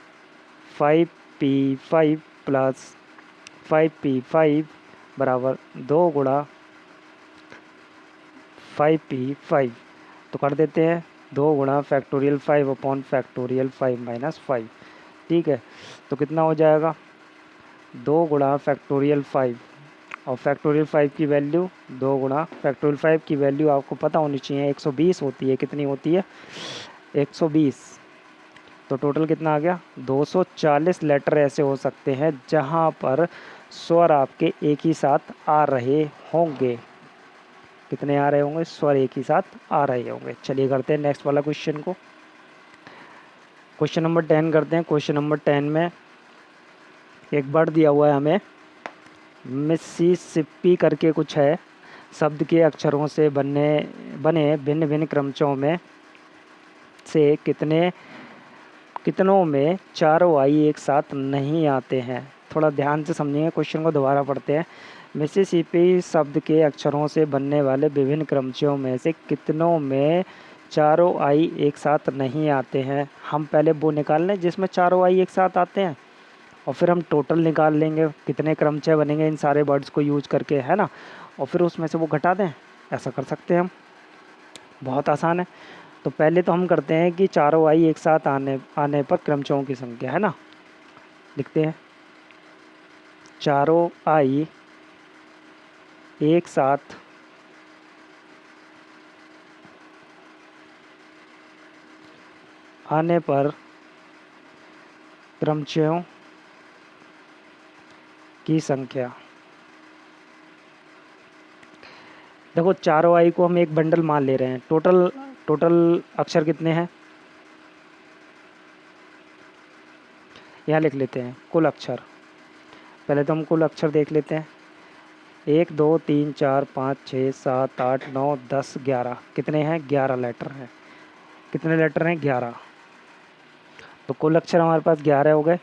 5P5 प्लस 5P5 बराबर 2 गुणा 5P5। तो कर देते हैं 2 गुणा फैक्टोरियल 5 अपॉन फैक्टोरियल 5 माइनस 5। ठीक है, तो कितना हो जाएगा, 2 गुणा फैक्टोरियल 5 और फैक्टोरियल 5 की वैल्यू 2 गुणा फैक्टोरियल 5 की वैल्यू आपको पता होनी चाहिए 120 होती है। कितनी होती है, 120। तो टोटल कितना आ गया, 240 लेटर ऐसे हो सकते हैं जहां पर स्वर आपके एक ही साथ आ रहे होंगे। कितने आ रहे होंगे, स्वर एक ही साथ आ रहे होंगे। चलिए करते हैं नेक्स्ट वाला क्वेश्चन को। क्वेश्चन नंबर 10 करते हैं। क्वेश्चन नंबर 10 में एक वर्ड दिया हुआ है हमें, मिसिसिपी करके कुछ है। शब्द के अक्षरों से बने भिन्न भिन्न क्रमचों में से कितनों में चारों आई एक साथ नहीं आते हैं। थोड़ा ध्यान से समझिए, क्वेश्चन को दोबारा पढ़ते हैं। मिसिसिपी शब्द के अक्षरों से बनने वाले विभिन्न क्रमचों में से कितनों में चारों आई एक साथ नहीं आते हैं। हम पहले वो निकाल लें जिसमें चारों आई एक साथ आते हैं, और फिर हम टोटल निकाल लेंगे कितने क्रमचय बनेंगे इन सारे वर्ड्स को यूज करके, है ना। और फिर उसमें से वो घटा दें, ऐसा कर सकते हैं हम, बहुत आसान है। तो पहले तो हम करते हैं कि चारों आई एक साथ आने पर क्रमचयों की संख्या, है ना। लिखते हैं चारों आई एक साथ आने पर क्रमचयों की संख्या। देखो चारों आई को हम एक बंडल मान ले रहे हैं। टोटल अक्षर कितने हैं, यहाँ लिख लेते हैं कुल अक्षर। पहले तो हम कुल अक्षर देख लेते हैं। 1 2 3 4 5 6 7 8 9 10 11, कितने हैं, 11 लेटर हैं। कितने लेटर हैं, 11। तो कुल अक्षर हमारे पास 11 हो गए।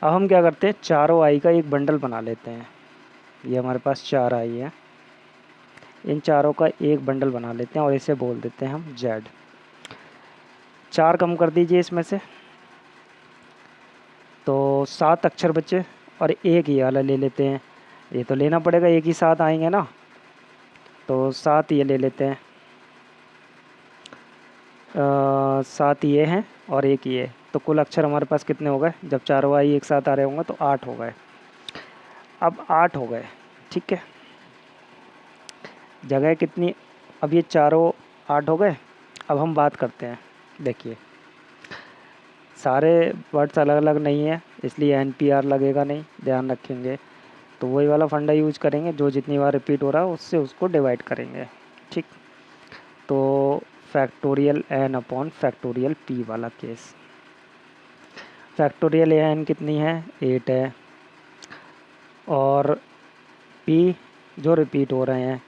अब हम क्या करते हैं, चारों आई का एक बंडल बना लेते हैं। ये हमारे पास 4 आई है, इन चारों का एक बंडल बना लेते हैं और इसे बोल देते हैं हम जेड। 4 कम कर दीजिए इसमें से, तो 7 अक्षर बचे और एक ये वाला ले लेते हैं। ये तो लेना पड़ेगा, एक ही 7 आएंगे ना, तो 7 ये ले लेते हैं। 7 ये हैं और एक ये, तो कुल अक्षर हमारे पास कितने हो गए, जब चारों आई एक साथ आ रहे होंगे तो 8 हो गए। अब 8 हो गए, ठीक है। जगह कितनी, अब ये चारों 8 हो गए। अब हम बात करते हैं, देखिए सारे वर्ड्स अलग अलग नहीं है, इसलिए NPR लगेगा नहीं, ध्यान रखेंगे। तो वही वाला फंडा यूज करेंगे, जो जितनी बार रिपीट हो रहा है उससे उसको डिवाइड करेंगे, ठीक। तो factorial n upon factorial p वाला केस। फैक्टोरियल n कितनी है, 8 है, और p जो रिपीट हो रहे हैं,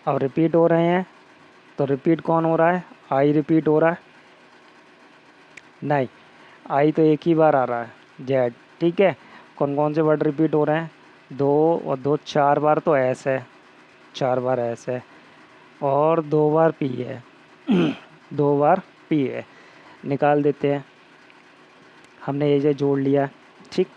अब रिपीट हो रहे हैं तो रिपीट कौन हो रहा है, i रिपीट हो रहा है, नहीं i तो एक ही बार आ रहा है, z, ठीक है। कौन कौन से वर्ड रिपीट हो रहे हैं, 2 और 2 4 बार तो s है, 4 बार s है, और 2 बार p है 2 बार p है। निकाल देते हैं, हमने ये जोड़ लिया, ठीक।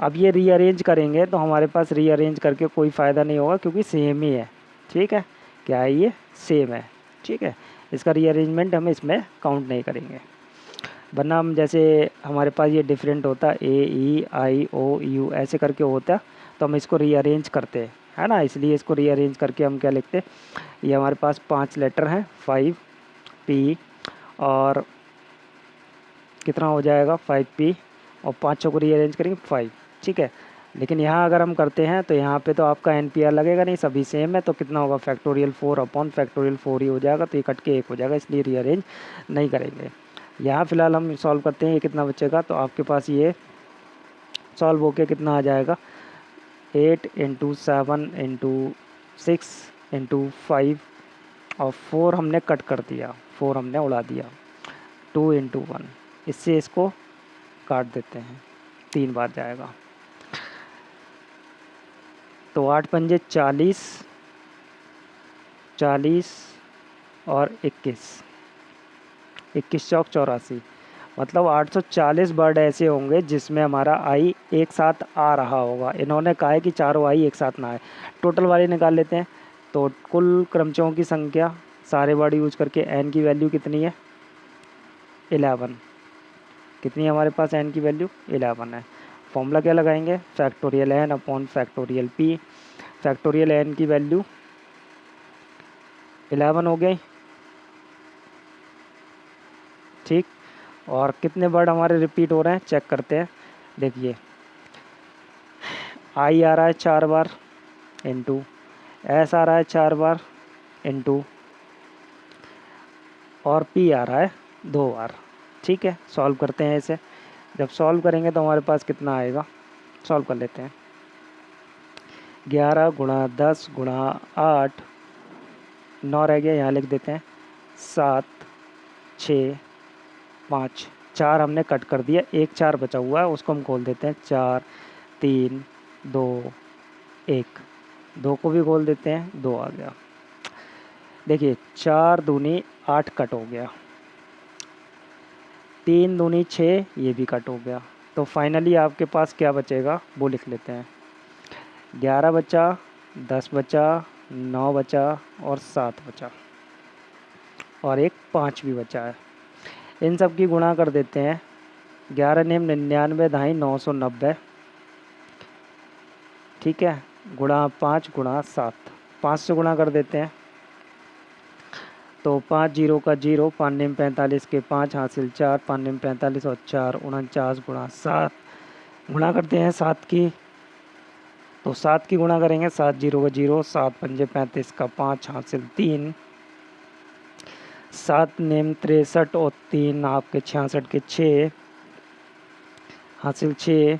अब ये रीअरेंज करेंगे तो हमारे पास रीअरेंज करके कोई फ़ायदा नहीं होगा, क्योंकि सेम ही है, ठीक है। क्या है, ये सेम है, ठीक है। इसका रीअरेंजमेंट हम इसमें काउंट नहीं करेंगे, वरना हम जैसे हमारे पास ये डिफरेंट होता AEIOU ऐसे करके होता, तो हम इसको रीअरेंज करते हैं, है ना। इसलिए इसको रीअरेंज करके हम क्या लिखते, ये हमारे पास 5 लेटर हैं, 5P, और कितना हो जाएगा 5P, और 5 को रीअरेंज करेंगे 5, ठीक है। लेकिन यहाँ अगर हम करते हैं तो यहाँ पे तो आपका NPR लगेगा नहीं, सभी सेम है, तो कितना होगा, फैक्टोरियल 4 अपॉन फैक्टोरियल 4 ही हो जाएगा, तो ये कट के 1 हो जाएगा, इसलिए रीअरेंज नहीं करेंगे। यहाँ फ़िलहाल हम सॉल्व करते हैं, ये कितना बचेगा, तो आपके पास ये सॉल्व होके कितना आ जाएगा, 8 × 7 × 6 × 5, और 4 हमने कट कर दिया, 4 हमने उड़ा दिया, 2 × 1, इससे इसको काट देते हैं, 3 बार जाएगा। तो 8 पंजे 40, 40 और 21, 21 चौक 84, मतलब 840 वर्ड ऐसे होंगे जिसमें हमारा आई एक साथ आ रहा होगा। इन्होंने कहा है कि चारों आई एक साथ ना आए। टोटल वाली निकाल लेते हैं, तो कुल क्रमचयों की संख्या सारे वर्ड यूज करके n की वैल्यू कितनी है, 11। कितनी है हमारे पास n की वैल्यू, 11 है। फॉर्मूला क्या लगाएंगे, factorial n upon factorial p। Factorial n की वैल्यू 11 हो गई, ठीक। और कितने वर्ड हमारे रिपीट हो रहे हैं, चेक करते हैं। देखिए आई आ रहा है 4 बार, इंटू एस आ रहा है 4 बार, इंटू और पी आ रहा है 2 बार, ठीक है। सॉल्व करते हैं इसे, जब सॉल्व करेंगे तो हमारे पास कितना आएगा, सॉल्व कर लेते हैं। 11 गुणा 10 गुणा 8, 9 रह गया, यहाँ लिख देते हैं 7 6 5, 4 हमने कट कर दिया, एक 4 बचा हुआ है उसको हम खोल देते हैं, 4 3 2 1, 2 को भी खोल देते हैं, 2 आ गया। देखिए 4 दूनी 8 कट हो गया, 3 दूनी 6 ये भी कट हो गया। तो फाइनली आपके पास क्या बचेगा वो लिख लेते हैं। 11 बचा, 10 बचा, 9 बचा और 7 बचा और एक 5 भी बचा है। इन सब की गुणा कर देते हैं। 11 नेम 99 धाई 990, ठीक है, गुणा 5 गुणा 7, 5 से गुणा कर देते हैं। तो 5 जीरो का 0, 5 नेम 45 के 5 हासिल 4, 5 नेम 45 और 4 49 गुणा 7, गुणा करते हैं 7 की, तो 7 की गुणा करेंगे, 7 जीरो का 0, 7 पंजे 35 का 5 हासिल 3, 7 नेम 63 और 3 आपके 66 के 6 हासिल 6,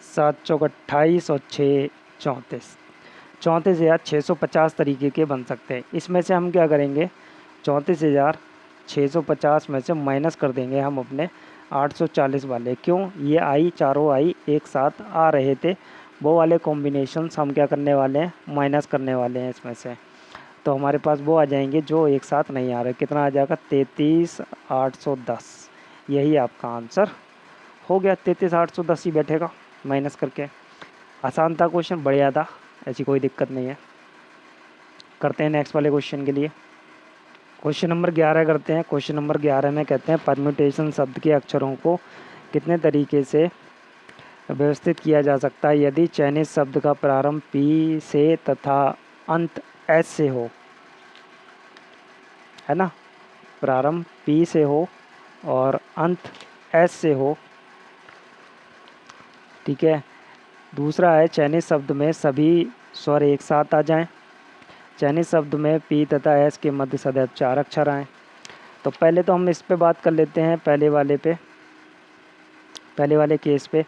7 चौक 28 और 6 34, 34,650 तरीके के बन सकते हैं। इसमें से हम क्या करेंगे, 34,650 में से माइनस कर देंगे हम अपने 840 वाले। क्यों, ये आई चारों आई एक साथ आ रहे थे, वो वाले कॉम्बिनेशंस हम क्या करने वाले हैं, माइनस करने वाले हैं इसमें से। तो हमारे पास वो आ जाएंगे जो एक साथ नहीं आ रहे। कितना आ जाएगा, 33,810। यही आपका आंसर हो गया, 33,810 ही बैठेगा माइनस करके। आसान था क्वेश्चन, बढ़िया था, ऐसी कोई दिक्कत नहीं है। करते हैं नेक्स्ट वाले क्वेश्चन के लिए। क्वेश्चन नंबर 11 करते हैं। क्वेश्चन नंबर 11 में कहते हैं परम्यूटेशन शब्द के अक्षरों को कितने तरीके से व्यवस्थित किया जा सकता है यदि चयनित शब्द का प्रारंभ पी से तथा अंत एस से हो, है ना, प्रारंभ पी से हो और अंत एस से हो, ठीक है। दूसरा है चयनित शब्द में सभी स्वर एक साथ आ जाएं, चयनित शब्द में पी तथा एस के मध्य सदैव 4 अक्षर आएँ। तो पहले तो हम इस पे बात कर लेते हैं, पहले वाले केस पे,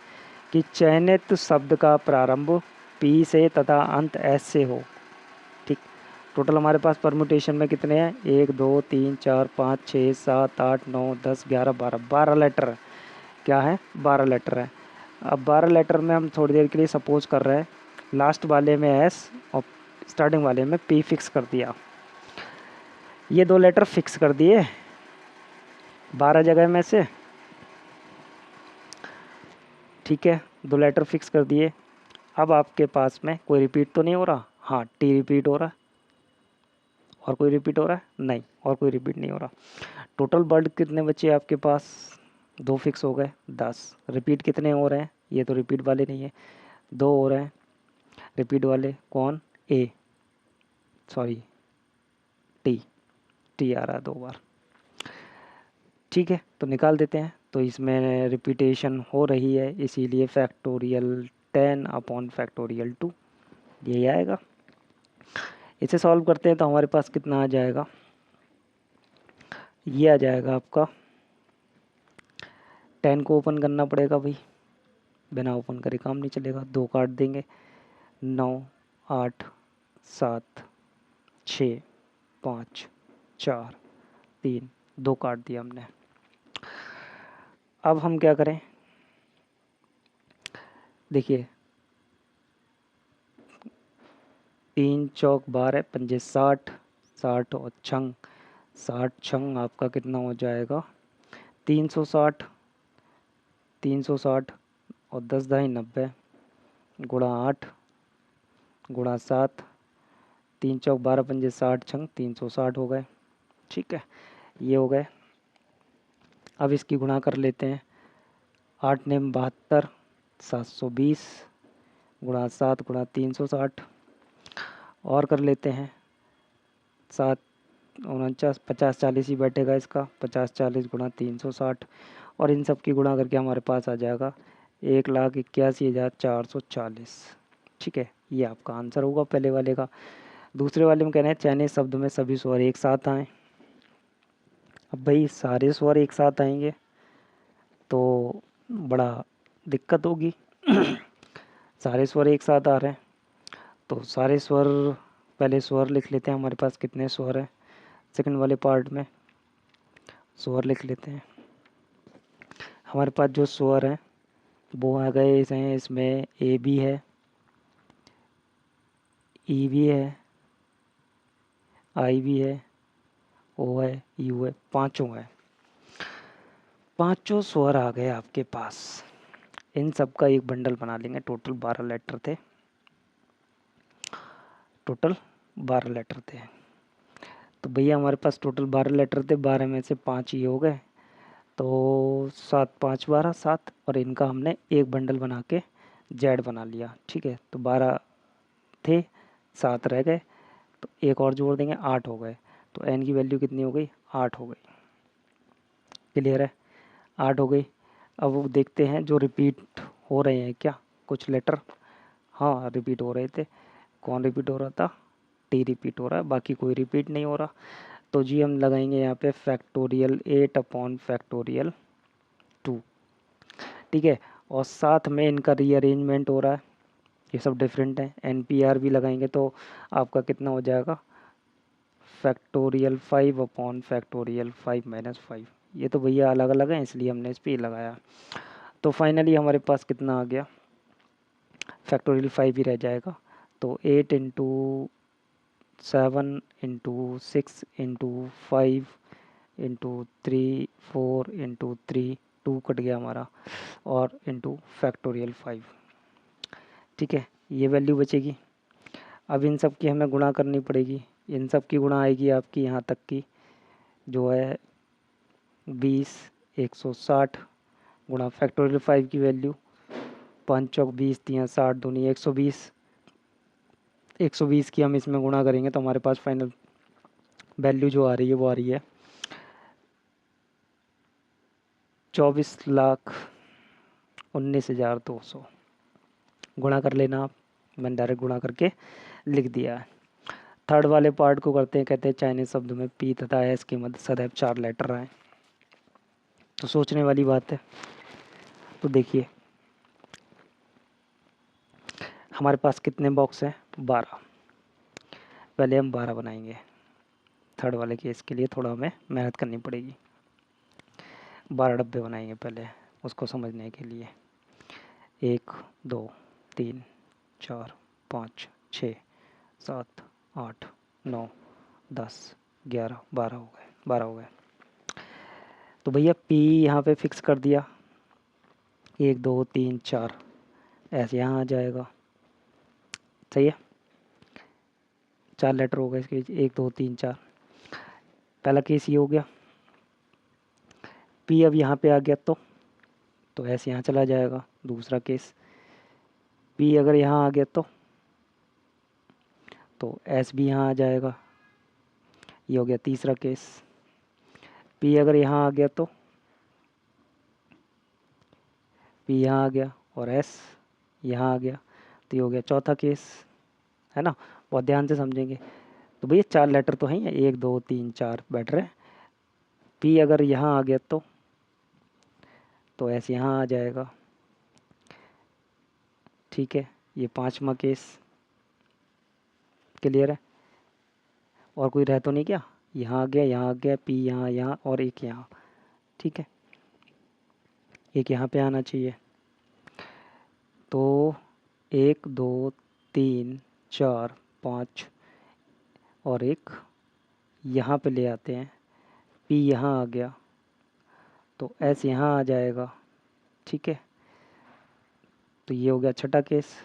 कि चयनित शब्द का प्रारंभ पी से तथा अंत एस से हो, ठीक। टोटल हमारे पास परम्यूटेशन में कितने हैं, 1 2 3 4 5 6 7 8 9 10 11 12, 12 लेटर क्या है, 12 लेटर है। अब 12 लेटर में हम थोड़ी देर के लिए सपोज कर रहे हैं, लास्ट वाले में एस और स्टार्टिंग वाले में पी फिक्स कर दिया। ये 2 लेटर फिक्स कर दिए 12 जगह में से, ठीक है, 2 लेटर फिक्स कर दिए। अब आपके पास में कोई रिपीट तो नहीं हो रहा, हाँ टी रिपीट हो रहा है, और कोई रिपीट हो रहा है नहीं, और कोई रिपीट नहीं हो रहा। टोटल वर्ड कितने बचे आपके पास, 2 फिक्स हो गए, 10। रिपीट कितने हो रहे हैं, ये तो रिपीट वाले नहीं है, 2 हो रहे हैं रिपीट वाले, कौन, ए सॉरी टी, टी आ रहा है 2 बार, ठीक है। तो निकाल देते हैं। तो इसमें रिपीटेशन हो रही है, इसीलिए फैक्टोरियल 10 अपॉन फैक्टोरियल 2 यही आएगा। इसे सॉल्व करते हैं तो हमारे पास कितना आ जाएगा, ये आ जाएगा आपका, 10 को ओपन करना पड़ेगा भाई, बिना ओपन करे काम नहीं चलेगा, 2 काट देंगे, 9 8 7 6 5 4 3, 2 काट दिया हमने। अब हम क्या करें, देखिए 3 चौक 12 पंजे 60, 60 और छंग 60, छंग आपका कितना हो जाएगा, 360, 360 और 10 दाई 90 गुणा 8 गुणा 7, 3 चौक 12 पंजे 60, छंग 360 हो गए, ठीक है, ये हो गए। अब इसकी गुणा कर लेते हैं, 8 नेम 72, 720 गुणा 7 गुणा 360, और कर लेते हैं 7 49 50 40 ही बैठेगा इसका, 50 40 गुणा 360, और इन सब की गुणा करके हमारे पास आ जाएगा 1,81,440, ठीक है। ये आपका आंसर होगा पहले वाले का। दूसरे वाले में कह रहे हैं चयनित शब्द में सभी स्वर एक साथ आए। अब भाई सारे स्वर एक साथ आएंगे तो बड़ा दिक्कत होगी सारे स्वर एक साथ आ रहे हैं, तो सारे स्वर, पहले स्वर लिख लेते हैं, हमारे पास कितने स्वर हैं सेकंड वाले पार्ट में, स्वर लिख लेते हैं। हमारे पास जो स्वर हैं वो आ गए हैं, इसमें ए भी है, ई भी है, आई भी है, ओ है, यू है, पांचों है, पांचों स्वर आ गए आपके पास। इन सब का एक बंडल बना लेंगे। टोटल 12 लेटर थे, टोटल 12 लेटर थे। तो भैया हमारे पास टोटल 12 लेटर थे, 12 में से 5 ही हो गए, तो 7 5 12 7, और इनका हमने एक बंडल बना के जेड बना लिया। ठीक है, तो 12 थे, 7 रह गए, तो एक और जोड़ देंगे, 8 हो गए। तो एन की वैल्यू कितनी हो गई? 8 हो गई। क्लियर है? 8 हो गई। अब वो देखते हैं जो रिपीट हो रहे हैं क्या कुछ लेटर। हाँ, रिपीट हो रहे थे। कौन रिपीट हो रहा था? टी रिपीट हो रहा है, बाकी कोई रिपीट नहीं हो रहा। तो जी हम लगाएंगे यहाँ पे फैक्टोरियल 8 अपॉन फैक्टोरियल 2। ठीक है, और साथ में इनका रीअरेंजमेंट हो रहा है, ये सब डिफरेंट है। NPR भी लगाएंगे तो आपका कितना हो जाएगा? Factorial 5 upon factorial 5 minus 5। ये तो भैया अलग अलग है, इसलिए हमने इस पर ही लगाया। तो फाइनली हमारे पास कितना आ गया? फैक्टोरियल 5 ही रह जाएगा। तो 8 इंटू 7 into 6 into 5 into 3 4 into 3, 2 cut गया हमारा, और इंटू फैक्टोरियल 5। ठीक है, ये वैल्यू बचेगी। अब इन सब की हमें गुणा करनी पड़ेगी। इन सब की गुणा आएगी आपकी यहाँ तक की, जो है 20 160 गुणा फैक्टोरियल 5 की वैल्यू 5 चौक 20 3 60 दूनी 120। 120 की हम इसमें गुणा करेंगे तो हमारे पास फाइनल वैल्यू जो आ रही है वो आ रही है 24,19,200। गुणा कर लेना आप, मैंने डायरेक्ट गुणा करके लिख दिया है। थर्ड वाले पार्ट को करते हैं, कहते हैं चाइनीज शब्द में पी तथा एस के मध्य सदैव 4 लेटर आए। तो सोचने वाली बात है। तो देखिए हमारे पास कितने बॉक्स हैं? 12। पहले हम 12 बनाएंगे। थर्ड वाले केस के लिए थोड़ा हमें मेहनत करनी पड़ेगी। 12 डब्बे बनाएंगे पहले उसको समझने के लिए। 1 2 3 4 5 6 7 8 9 10 11 12 हो गए, 12 हो गए। तो भैया पी यहाँ पे फिक्स कर दिया, 1 2 3 4 ऐसे यहाँ आ जाएगा। सही है, 4 लेटर हो गए इसके, 1 2 3 4। पहला केस ये हो गया। पी अब यहाँ पे आ गया तो ऐसे यहाँ चला जाएगा। दूसरा केस, पी अगर यहाँ आ गया तो एस भी यहाँ आ जाएगा। ये हो गया तीसरा केस। पी अगर यहाँ आ गया तो पी यहाँ आ गया और एस यहाँ आ गया, तो ये हो गया चौथा केस, है ना। बहुत ध्यान से समझेंगे। तो भैया 4 लेटर तो हैं, 1 2 3 4 बैठ रहे। पी अगर यहाँ आ गया तो एस यहाँ आ जाएगा। ठीक है, ये 5वां केस। क्लियर है? और कोई रह तो नहीं क्या? यहाँ आ गया, यहाँ आ गया, पी यहाँ, यहाँ और एक यहाँ। ठीक है, एक यहाँ पे आना चाहिए। तो 1 2 3 4 5 और एक यहाँ पे ले आते हैं। पी यहाँ आ गया तो एस यहाँ आ जाएगा। ठीक है, तो ये हो गया छठा केस।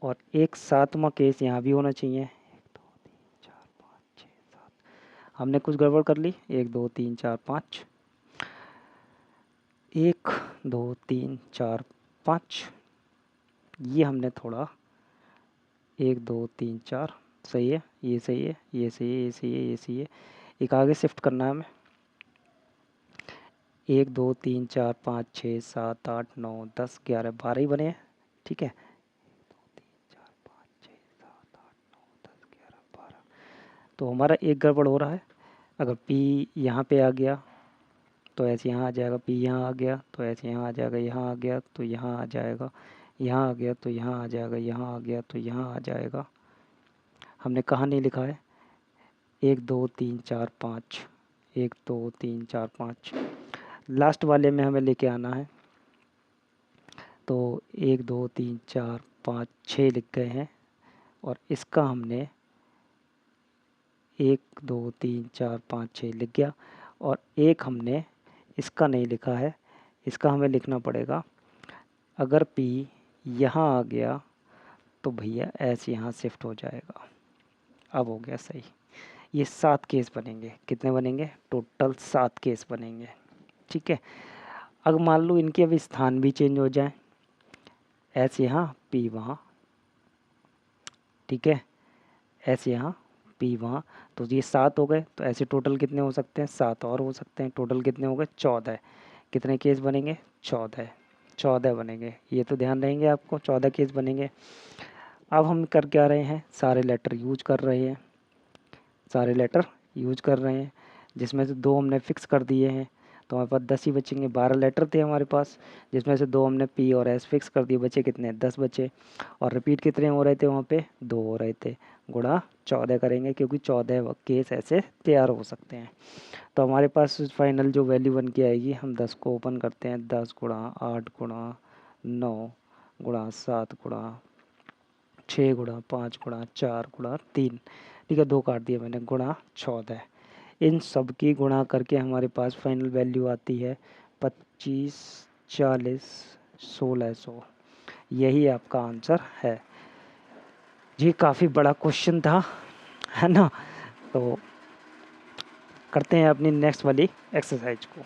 और एक 7वां केस यहाँ भी होना चाहिए। 1 2 3 4 5 6 7। हमने कुछ गड़बड़ कर ली। 1 2 3 4 5, 1 2 3 4 5, ये हमने थोड़ा 1 2 3 4 सही है, ये सही है, ये सही है, ये सही है, ये सही है। एक आगे शिफ्ट करना है हमें। 1 2 3 4 5 6 7 8 9 10 11 12 ही बने हैं। ठीक है, तो हमारा एक गड़बड़ हो रहा है। अगर P यहाँ पे आ गया तो ऐसे यहाँ आ जाएगा, P यहाँ आ गया तो ऐसे यहाँ आ जाएगा, यहाँ आ गया तो यहाँ आ जाएगा, यहाँ आ गया तो यहाँ आ जाएगा, यहाँ आ गया तो यहाँ आ जाएगा। हमने कहाँ नहीं लिखा है, 1 2 3 4 5, 1 2 3 4 5, लास्ट वाले में हमें लेके आना है। तो 1 2 3 4 5 6 लिख गए हैं, और इसका हमने 1 2 3 4 5 6 लिख गया, और एक हमने इसका नहीं लिखा है, इसका हमें लिखना पड़ेगा। अगर P यहाँ आ गया तो भैया S यहाँ शिफ्ट हो जाएगा। अब हो गया सही। ये 7 केस बनेंगे। कितने बनेंगे? टोटल 7 केस बनेंगे। ठीक है। अगर मान लो इनके अब स्थान भी चेंज हो जाए, S यहाँ P वहाँ, ठीक है, S यहाँ P वहाँ, तो ये 7 हो गए। तो ऐसे टोटल कितने हो सकते हैं? 7 और हो सकते हैं। टोटल कितने हो गए? 14। कितने केस बनेंगे? 14। 14 बनेंगे। ये तो ध्यान रहेंगे आपको, 14 केस बनेंगे। अब हम कर क्या रहे हैं? सारे लेटर यूज कर रहे हैं, सारे लेटर यूज कर रहे हैं, जिसमें से 2 हमने फिक्स कर दिए हैं, तो हमारे पास 10 ही बचेंगे। 12 लेटर थे हमारे पास, जिसमें से 2 हमने P और S फिक्स कर दिए। बचे कितने? 10 बचे। और रिपीट कितने हो रहे थे वहाँ पे? 2 हो रहे थे। गुणा 14 करेंगे, क्योंकि 14 केस ऐसे तैयार हो सकते हैं। तो हमारे पास फाइनल जो वैल्यू बन के आएगी, हम 10 को ओपन करते हैं, 10 गुणा 8 गुणा 9 गुणा 7 गुणा 6 गुणा 5 गुणा 4 गुणा 3, ठीक है, 2 काट दिए मैंने, गुणा 14। इन सब की गुणा करके हमारे पास फाइनल वैल्यू आती है 25 40 1600। यही आपका आंसर है जी। काफ़ी बड़ा क्वेश्चन था, है ना। तो करते हैं अपनी नेक्स्ट वाली एक्सरसाइज को।